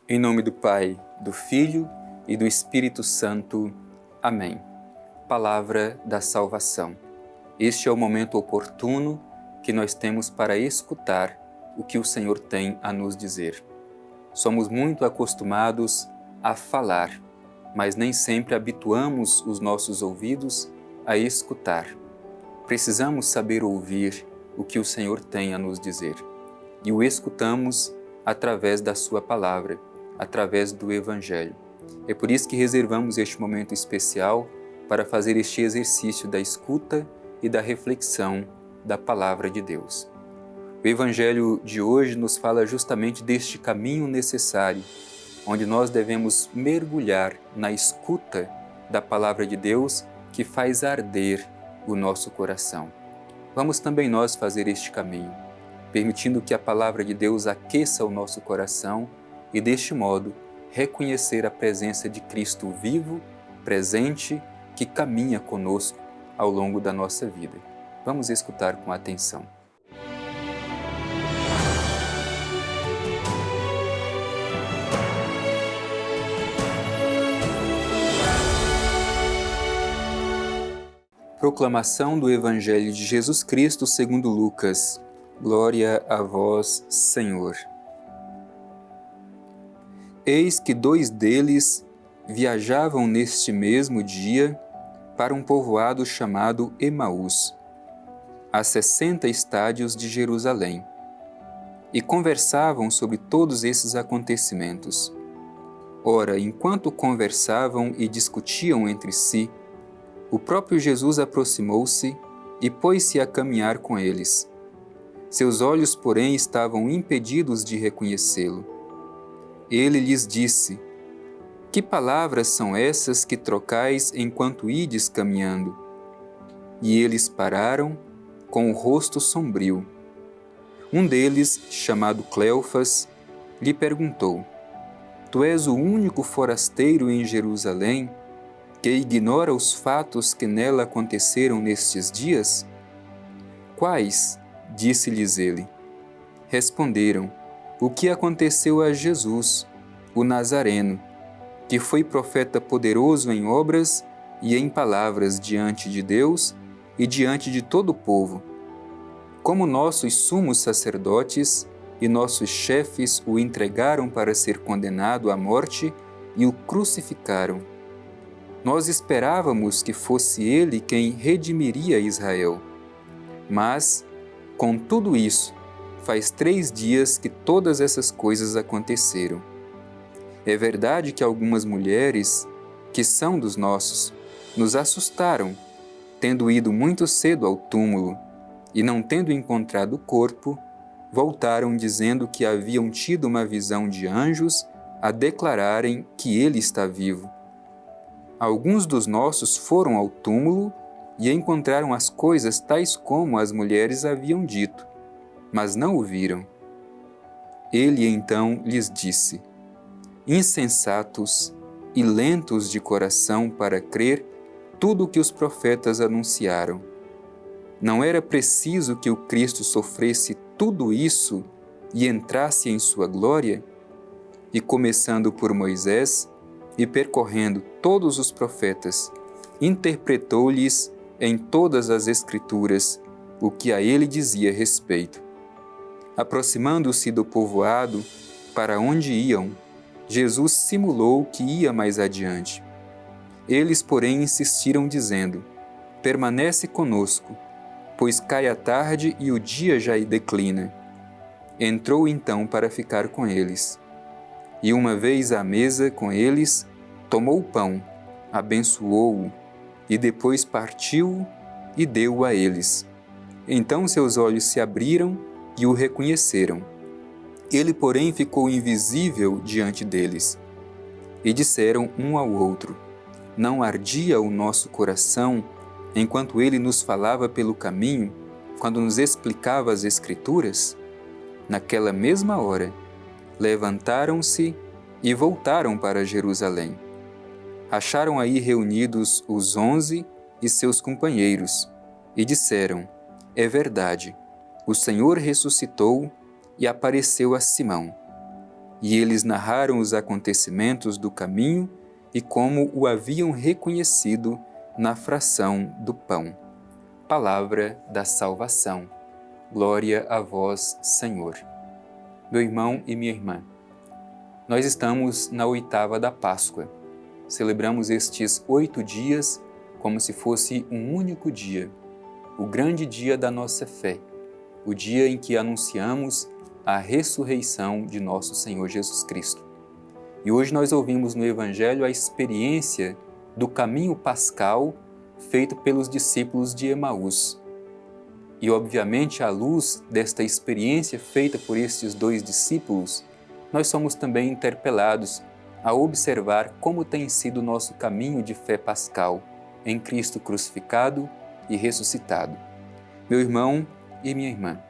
Em nome do Pai, do Filho e do Espírito Santo. Amém. Palavra da salvação. Este é o momento oportuno que nós temos para escutar o que o Senhor tem a nos dizer. Somos muito acostumados a falar, mas nem sempre habituamos os nossos ouvidos a escutar. Precisamos saber ouvir o que o Senhor tem a nos dizer. E o escutamos através da sua palavra, através do Evangelho. É por isso que reservamos este momento especial para fazer este exercício da escuta e da reflexão da palavra de Deus. O Evangelho de hoje nos fala justamente deste caminho necessário, onde nós devemos mergulhar na escuta da palavra de Deus que faz arder o nosso coração. Vamos também nós fazer este caminho, permitindo que a palavra de Deus aqueça o nosso coração e, deste modo, reconhecer a presença de Cristo vivo, presente, que caminha conosco ao longo da nossa vida. Vamos escutar com atenção. Proclamação do Evangelho de Jesus Cristo segundo Lucas. Glória a vós, Senhor. Eis que 2 deles viajavam neste mesmo dia para um povoado chamado Emaús, a 60 estádios de Jerusalém, e conversavam sobre todos esses acontecimentos. Ora, enquanto conversavam e discutiam entre si, o próprio Jesus aproximou-se e pôs-se a caminhar com eles. Seus olhos, porém, estavam impedidos de reconhecê-lo. Ele lhes disse: Que palavras são essas que trocais enquanto ides caminhando? E eles pararam, com o rosto sombrio. Um deles, chamado Cleofas, lhe perguntou: Tu és o único forasteiro em Jerusalém que ignora os fatos que nela aconteceram nestes dias? Quais? Disse-lhes ele. Responderam: O que aconteceu a Jesus, o Nazareno, que foi profeta poderoso em obras e em palavras diante de Deus e diante de todo o povo. Como nossos sumos sacerdotes e nossos chefes o entregaram para ser condenado à morte e o crucificaram. Nós esperávamos que fosse ele quem redimiria Israel. Mas, com tudo isso, faz 3 dias que todas essas coisas aconteceram. É verdade que algumas mulheres, que são dos nossos, nos assustaram, tendo ido muito cedo ao túmulo, e não tendo encontrado o corpo, voltaram dizendo que haviam tido uma visão de anjos a declararem que ele está vivo. Alguns dos nossos foram ao túmulo e encontraram as coisas tais como as mulheres haviam dito, mas não o viram. Ele então lhes disse: Insensatos e lentos de coração para crer tudo o que os profetas anunciaram. Não era preciso que o Cristo sofresse tudo isso e entrasse em sua glória? E começando por Moisés e percorrendo todos os profetas, interpretou-lhes em todas as Escrituras o que a ele dizia respeito. Aproximando-se do povoado para onde iam, Jesus simulou que ia mais adiante. Eles, porém, insistiram dizendo: Permanece conosco, pois cai a tarde e o dia já declina. Entrou então para ficar com eles. E uma vez à mesa com eles, tomou o pão, abençoou-o, e depois partiu-o e deu-o a eles. Então seus olhos se abriram e o reconheceram. Ele, porém, ficou invisível diante deles. E disseram um ao outro: Não ardia o nosso coração enquanto ele nos falava pelo caminho, quando nos explicava as Escrituras? Naquela mesma hora, levantaram-se e voltaram para Jerusalém. Acharam aí reunidos os 11 e seus companheiros, e disseram: É verdade, o Senhor ressuscitou e apareceu a Simão. E eles narraram os acontecimentos do caminho e como o haviam reconhecido na fração do pão. Palavra da salvação. Glória a vós, Senhor. Meu irmão e minha irmã, nós estamos na oitava da Páscoa. Celebramos estes 8 dias como se fosse um único dia, o grande dia da nossa fé, o dia em que anunciamos a ressurreição de nosso Senhor Jesus Cristo. E hoje nós ouvimos no Evangelho a experiência do caminho pascal feito pelos discípulos de Emaús. E obviamente, à luz desta experiência feita por estes 2 discípulos, nós somos também interpelados a observar como tem sido o nosso caminho de fé pascal em Cristo crucificado e ressuscitado. Meu irmão e minha irmã,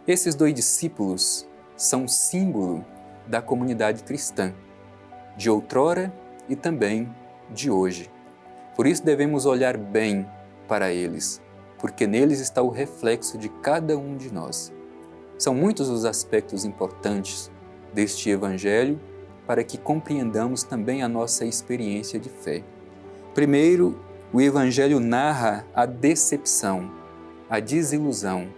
esses 2 discípulos são símbolo da comunidade cristã, de outrora e também de hoje. Por isso devemos olhar bem para eles, porque neles está o reflexo de cada um de nós. São muitos os aspectos importantes deste Evangelho para que compreendamos também a nossa experiência de fé. Primeiro, o Evangelho narra a decepção, a desilusão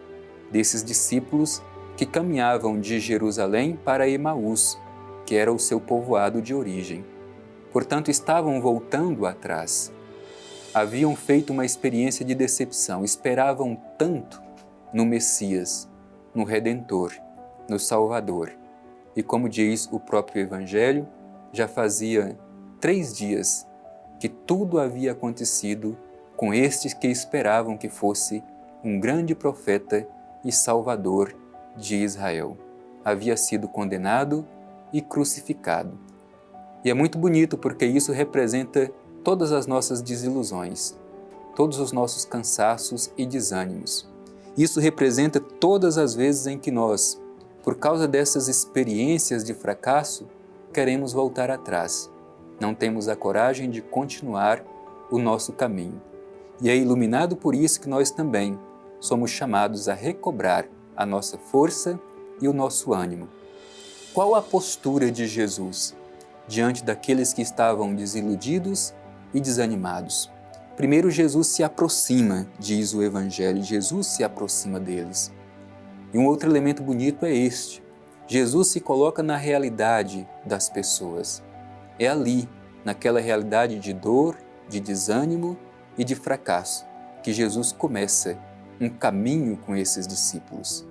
desses discípulos que caminhavam de Jerusalém para Emaús, que era o seu povoado de origem. Portanto, estavam voltando atrás. Haviam feito uma experiência de decepção, esperavam tanto no Messias, no Redentor, no Salvador. E como diz o próprio Evangelho, já fazia 3 dias que tudo havia acontecido com estes que esperavam que fosse um grande profeta e Salvador de Israel. Havia sido condenado e crucificado. E é muito bonito porque isso representa todas as nossas desilusões, todos os nossos cansaços e desânimos. Isso representa todas as vezes em que nós, por causa dessas experiências de fracasso, queremos voltar atrás. Não temos a coragem de continuar o nosso caminho. E é iluminado por isso que nós também somos chamados a recobrar a nossa força e o nosso ânimo. Qual a postura de Jesus diante daqueles que estavam desiludidos e desanimados? Primeiro, Jesus se aproxima, diz o Evangelho, Jesus se aproxima deles. E um outro elemento bonito é este: Jesus se coloca na realidade das pessoas. É ali, naquela realidade de dor, de desânimo e de fracasso, que Jesus começa um caminho com esses discípulos.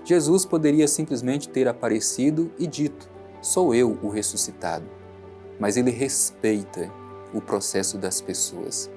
Jesus poderia simplesmente ter aparecido e dito: sou eu o ressuscitado. Mas ele respeita o processo das pessoas.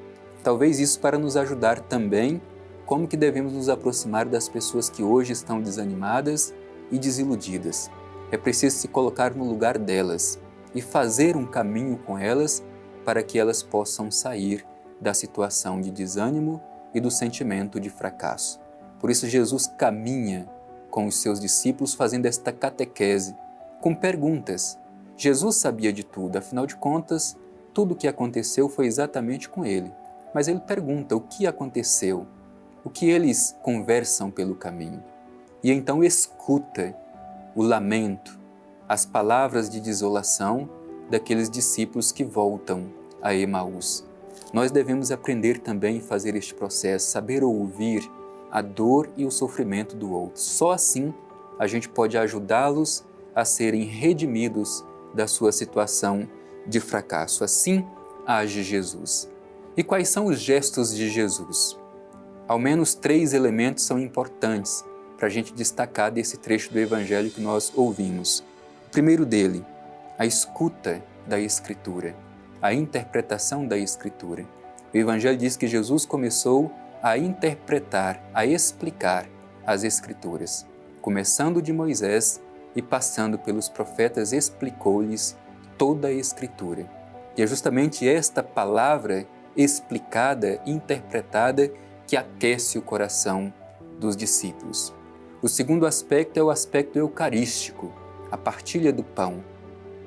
Talvez isso para nos ajudar também como que devemos nos aproximar das pessoas que hoje estão desanimadas e desiludidas. É preciso se colocar no lugar delas e fazer um caminho com elas para que elas possam sair da situação de desânimo e do sentimento de fracasso. Por isso Jesus caminha com os seus discípulos fazendo esta catequese, com perguntas. Jesus sabia de tudo, afinal de contas, tudo o que aconteceu foi exatamente com ele. Mas ele pergunta o que aconteceu, o que eles conversam pelo caminho. E então escuta o lamento, as palavras de desolação daqueles discípulos que voltam a Emaús. Nós devemos aprender também a fazer este processo, saber ouvir a dor e o sofrimento do outro. Só assim a gente pode ajudá-los a serem redimidos da sua situação de fracasso. Assim age Jesus. E quais são os gestos de Jesus? Ao menos 3 elementos são importantes para a gente destacar desse trecho do Evangelho que nós ouvimos. O primeiro dele, a escuta da Escritura, a interpretação da Escritura. O Evangelho diz que Jesus começou a interpretar, a explicar as Escrituras. Começando de Moisés e passando pelos profetas, explicou-lhes toda a Escritura. E é justamente esta palavra explicada, interpretada, que aquece o coração dos discípulos. O segundo aspecto é o aspecto eucarístico, a partilha do pão.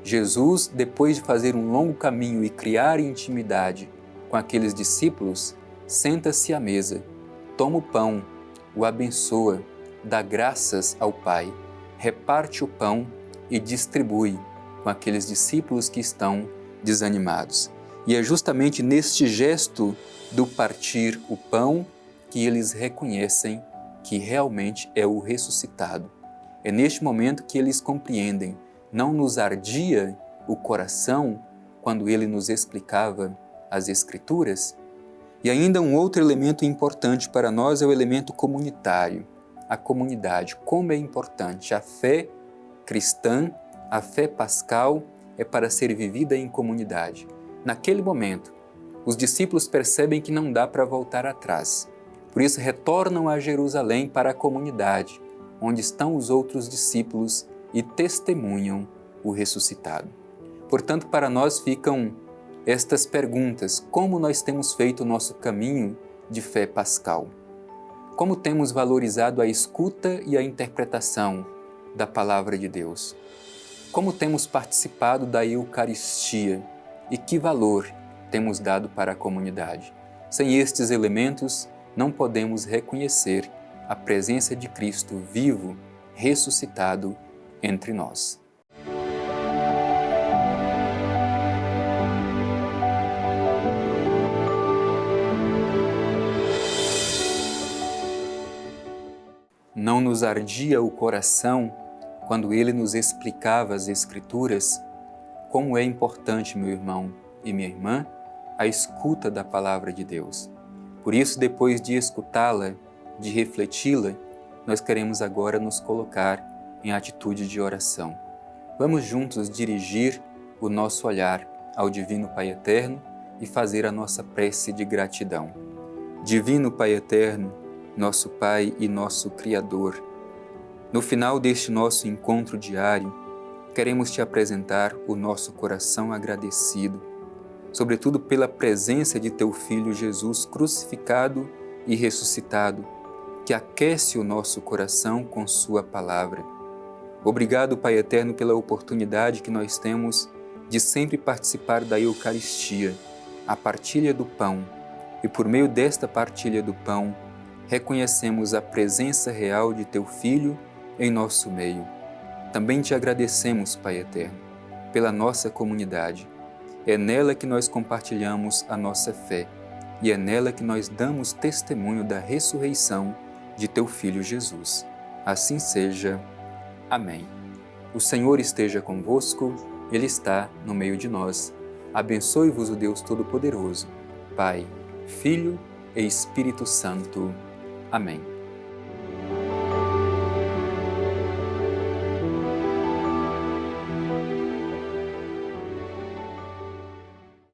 Jesus, depois de fazer um longo caminho e criar intimidade com aqueles discípulos, senta-se à mesa, toma o pão, o abençoa, dá graças ao Pai, reparte o pão e distribui com aqueles discípulos que estão desanimados. E é justamente neste gesto do partir o pão que eles reconhecem que realmente é o ressuscitado. É neste momento que eles compreendem, não nos ardia o coração quando ele nos explicava as Escrituras? E ainda um outro elemento importante para nós é o elemento comunitário, a comunidade. Como é importante a fé cristã, a fé pascal é para ser vivida em comunidade. Naquele momento, os discípulos percebem que não dá para voltar atrás. Por isso retornam a Jerusalém para a comunidade, onde estão os outros discípulos e testemunham o ressuscitado. Portanto, para nós ficam estas perguntas: como nós temos feito o nosso caminho de fé pascal? Como temos valorizado a escuta e a interpretação da Palavra de Deus? Como temos participado da Eucaristia e que valor temos dado para a comunidade? Sem estes elementos, não podemos reconhecer a presença de Cristo vivo, ressuscitado entre nós. Não nos ardia o coração quando ele nos explicava as Escrituras? Como é importante, meu irmão e minha irmã, a escuta da Palavra de Deus. Por isso, depois de escutá-la, de refleti-la, nós queremos agora nos colocar em atitude de oração. Vamos juntos dirigir o nosso olhar ao Divino Pai Eterno e fazer a nossa prece de gratidão. Divino Pai Eterno, nosso Pai e nosso Criador, no final deste nosso encontro diário, queremos te apresentar o nosso coração agradecido, sobretudo pela presença de teu Filho Jesus crucificado e ressuscitado, que aquece o nosso coração com sua palavra. Obrigado, Pai Eterno, pela oportunidade que nós temos de sempre participar da Eucaristia, a partilha do pão, e por meio desta partilha do pão, reconhecemos a presença real de teu Filho em nosso meio. Também te agradecemos, Pai Eterno, pela nossa comunidade. É nela que nós compartilhamos a nossa fé e é nela que nós damos testemunho da ressurreição de teu Filho Jesus. Assim seja. Amém. O Senhor esteja convosco, Ele está no meio de nós. Abençoe-vos o Deus Todo-Poderoso, Pai, Filho e Espírito Santo. Amém.